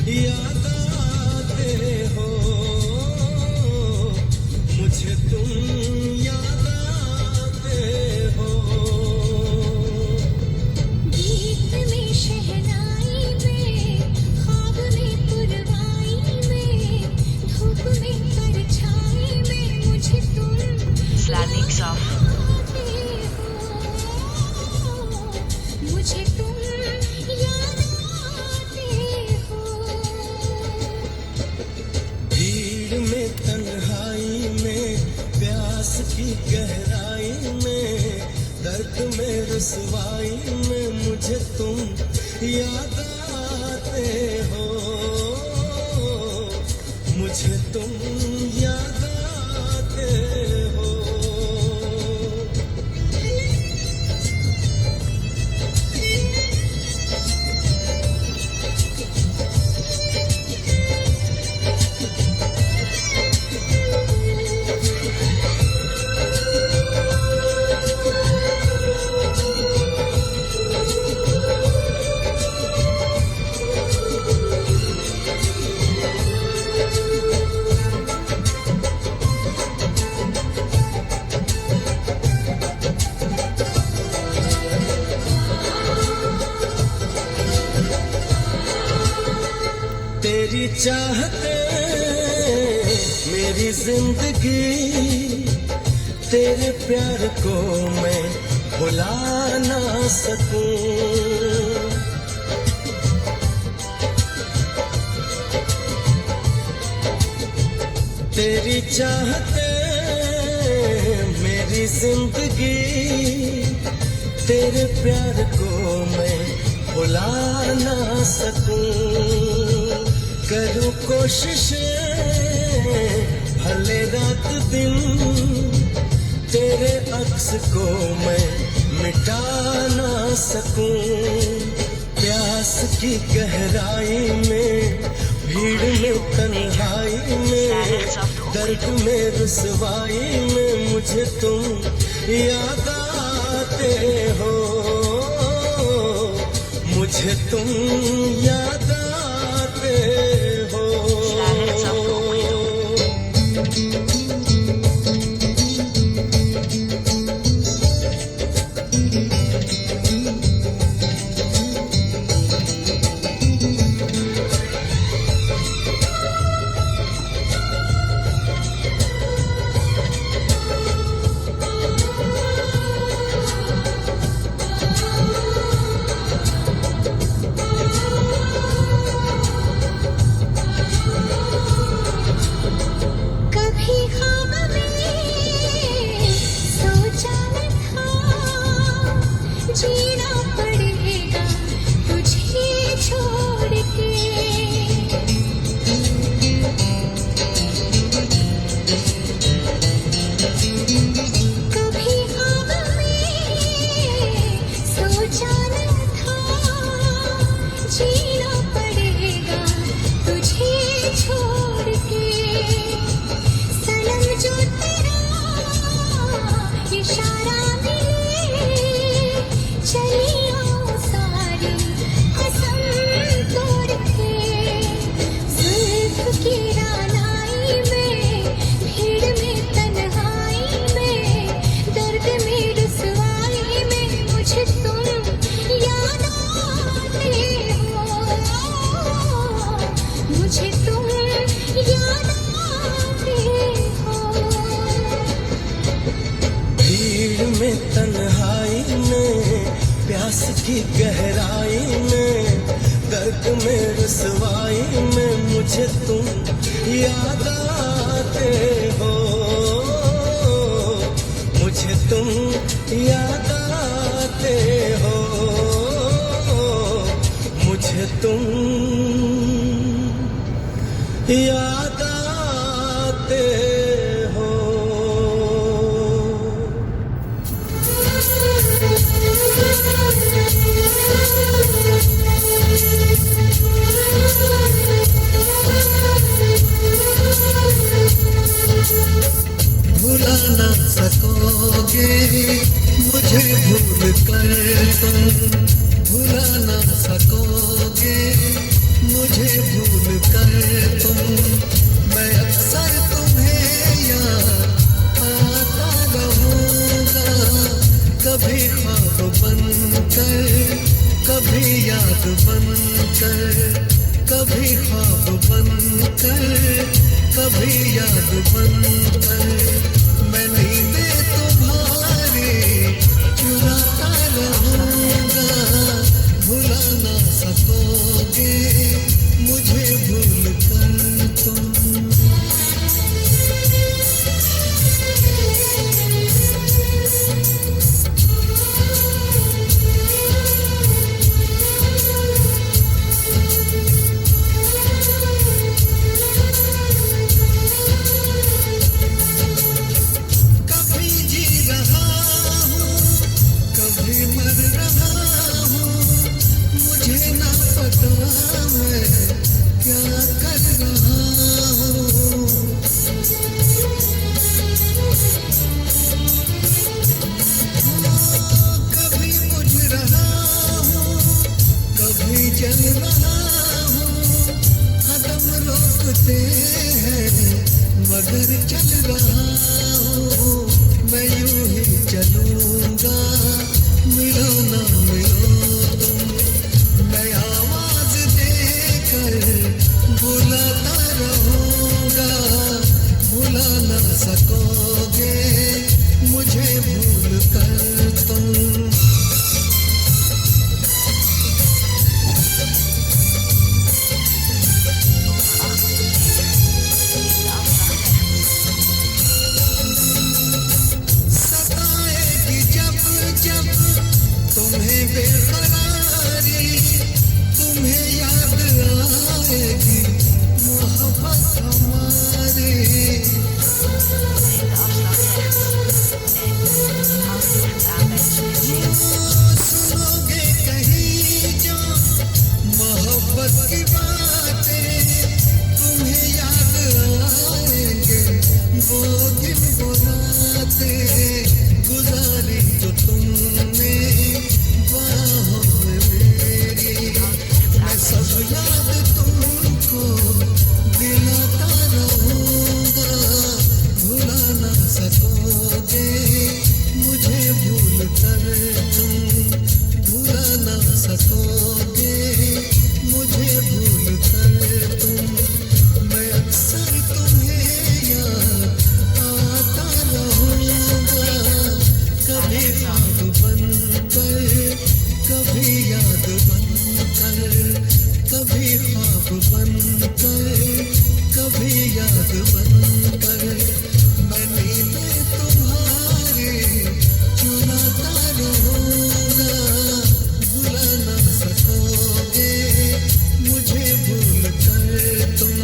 याद आते हो मुझे तुम, याद आते हो। गीत में शहनाई में, ख्वाब में पुरवाई में, धूप में परछाई में मुझे तुम Slanix of आते हो, मुझे तुम याद आते हो। भीड़ में तन्हाई में, प्यास की गहराई में, दर्द में रुसवाई में मुझे तुम याद आते हो, मुझे तुम याद आते हो। तेरी चाहते मेरी जिंदगी, तेरे प्यार को मैं भुला ना सकूं। तेरी चाहते मेरी जिंदगी, तेरे प्यार को मैं भुला ना सकूं। करूं कोशिशें भले रात दिन, तेरे अक्स को मैं मिटा ना सकूं। प्यास की गहराई में, भीड़ में तन्हाई में, दर्द में रुसवाई में मुझे तुम याद आते हो, मुझे तुम याद आते हो। Planets of Tokyo. कभी ख्वाब में सोचा न था, जीना पड़ेगा तुझे छोड़ के। कभी ख्वाब में सोचा न था, जीना पड़ेगा तुझे छोड़ के। सनम जो तेरा इशारा मिले, चली आओ सारी कसम तोड़ के। जुल्फ की रानाई में, भीड़ में तन्हाई में, दर्द में रुसवाई में मुझे तुम याद आते हो, मुझे तुम याद आते हो। भीड़ में तन्हाई में, प्यास की गहराई में, दर्द में रुसवाई में मुझे तुम याद आते हो, मुझे तुम याद आते हो, मुझे तुम याद आते हो। भुला ना सकोगे मुझे भूल कर तुम, भुला ना सकोगे मुझे मुझे भूल कर तुम, मैं अक्सर तुम्हें याद आता रहूंगा, कभी ख्वाब बनकर, कभी याद बनकर, कभी ख्वाब बनकर, कभी याद बनकर, मैं नींदें तुम्हारी चुराता रहूंगा, भुला ना सकोगे मुझे भूल कर तुम। कभी जी रहा हूँ, कभी मर रहा हूँ, मुझे ना पता मैं क्या कर रहा हूँ। कभी बुझ रहा हूँ, कभी जल रहा हूँ, कदम रोकते हैं मगर चल रहा हूँ, मैं यूं ही चलूंगा, मिलो ना मिलो तुम, मैं आवाज देकर बुलाता रहूंगा, भुला ना सकोगे मुझे भूल कर तुम। सताएगी जब जब तुम्हें बेकरारी, तुम्हें याद आएगी मोहब्बत हमारी। सुनोगे कहीं जो मोहब्बत की बातें, तुम्हें याद आएंगे वो दिन वो रातें, गुजारी जो तुमने बाहों में मेरी, मैं सब याद तुमको दिलाता रहूंगा, भुला ना सकोगे मुझे भूल कर तुम, भुला ना सकोगे मुझे भूल कर तुम, मैं अक्सर तुम्हें याद आता रहूंगा, कभी ख्वाब बनकर, कभी याद बनकर, कभी ख्वाब बनकर, कभी याद बनकर, मैं नींदें तुम्हारी चुराता रहूंगा, भुला ना सकोगे मुझे भूल कर तुम,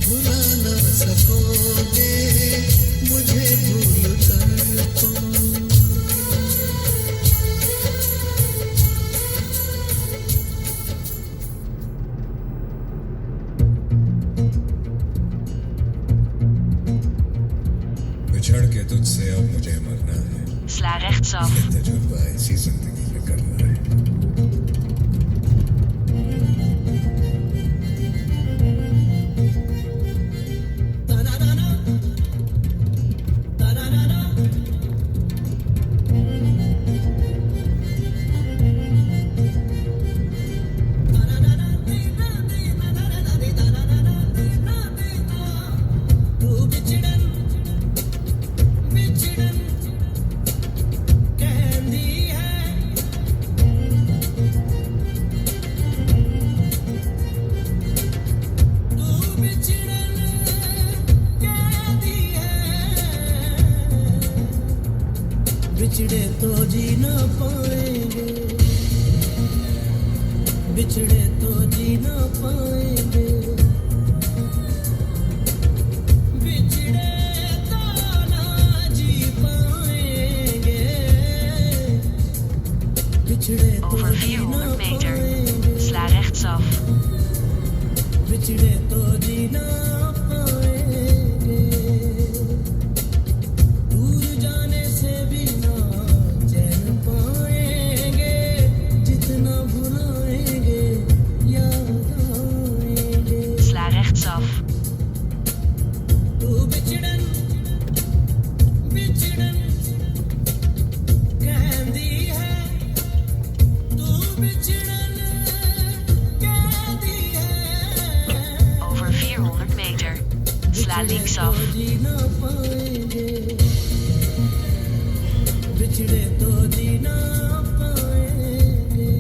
भुला ना सकोगे मुझे भूल कर तुम। बिछड़ के तुझसे अब मुझे मरना है, Sla rechtsaf. ये तजुर्बा इसी जिंदगी में करना है। बिछड़े तो जी ना पाएंगे, बिछड़े तो जी ना पाएंगे, बिछड़े तो ना जी पाएंगे, बिछड़े तो Over जी ना 400 meter. पाएंगे, Sla rechtsaf. बिछड़े तो जी ना पाएंगे, दूर जाने से भी ना चैन पाएंगे, जितना भुलाएंगे याद आएंगे। linksaf. तू बिछड़न बिछड़न कहती है तू बिछड़न कहती है Over 400 meter. Sla linksaf. जी ना पाएंगे बिछड़े तो जी ना पाएंगे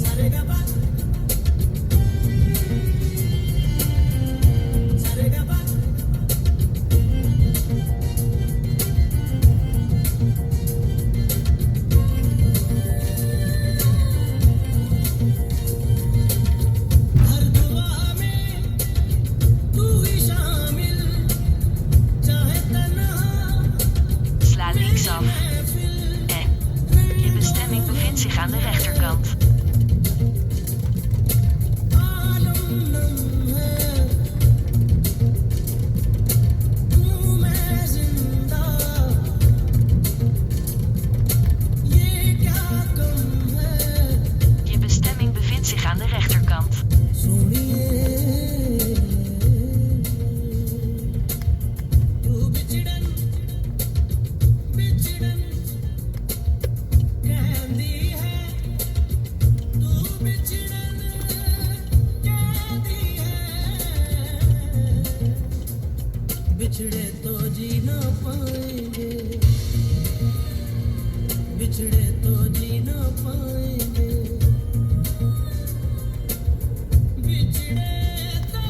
सारे का बात सारे का बात हर दुआ में तू ही शामिल चाहे तन्हा Sla linksaf. महफिल Je bestemming bevindt zich aan de rechterkant. आलम नम है तू मैं जिंदा ये क्या कम है Je bestemming bevindt zich aan de rechterkant. सुनिए तू बिछड़न बिछड़न कहती है तू बिछड़न कहती है बिछड़े तो जी ना पाएंगे बिछड़े तो जी ना पाएंगे बिछड़े तो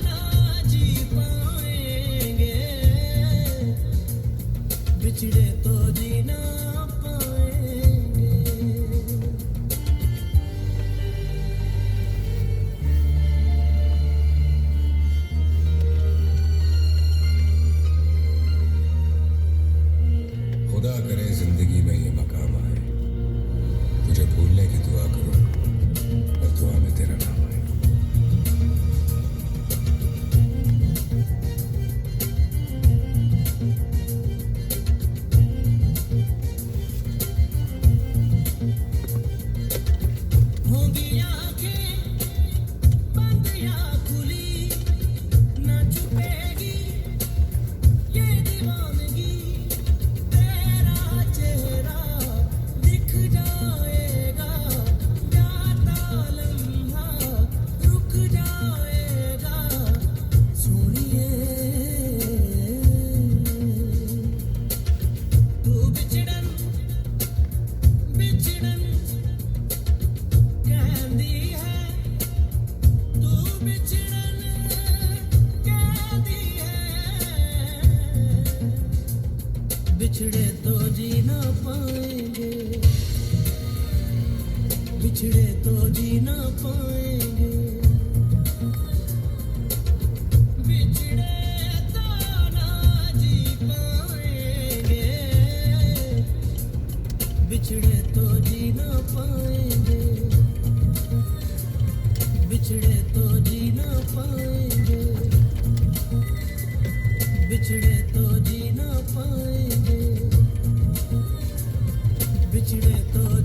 ना जी पाएंगे बिछड़े तो जी ना पाएंगे खुदा करे जिंदगी में ये मकाम आए, तुझे भूलने की दुआ करूं और दुआ में तेरा नाम आए। होंगी आंखें बंद या खुली न छुपेगी ये दीवानगी तेरा चेहरा दिख जाएगा जाता लम्हा रुक जाएगा सुनिए तू बिछड़न बिछड़न कहती है तू बिछड़न कहती है बिछड़े तो जी ना पाएंगे बिछड़े तो जी ना पाएंगे बिछड़े तो ना जी पाएंगे बिछड़े तो जी ना पाएंगे बिछड़े तो जी ना पाएंगे बिछड़े तो जी ना पाएंगे बिछड़े तो